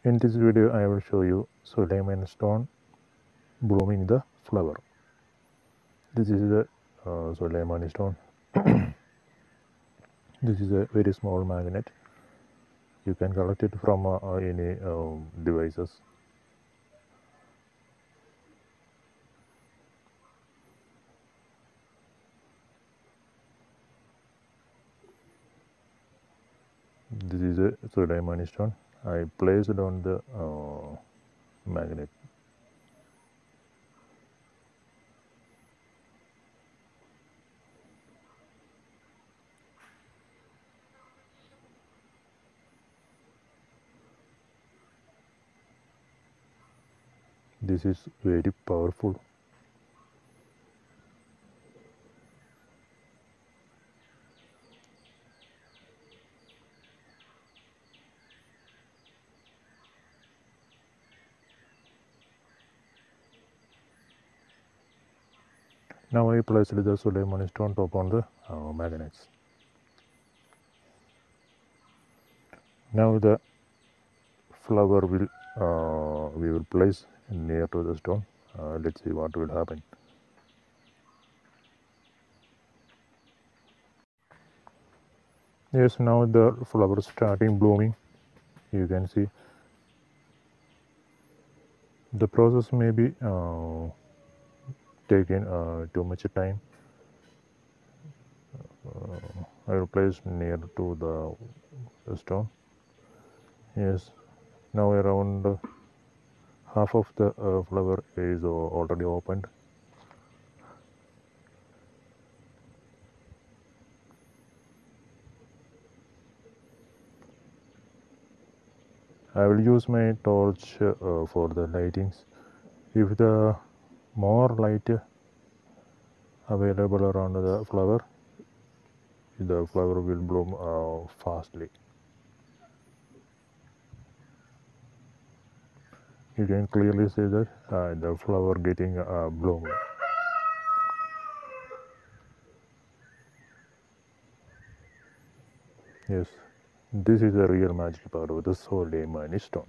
In this video, I will show you Suleiman stone blooming the flower. This is the Suleiman stone. This is a very small magnet. You can collect it from any devices. This is a Suleiman stone. I placed it on the magnet. This is very powerful. Now I placed the Suleiman stone top on the magnets. Now the flower will we will place near to the stone. Let's see what will happen. Yes, now the flower starting blooming. You can see the process may be taking too much time. I will place near to the stone. Yes, now around half of the flower is already opened. I will use my torch for the lightings. If the more light available around the flower will bloom fastly. You can clearly see that the flower getting bloomed. Yes, this is a real magic part of the Suleiman stone.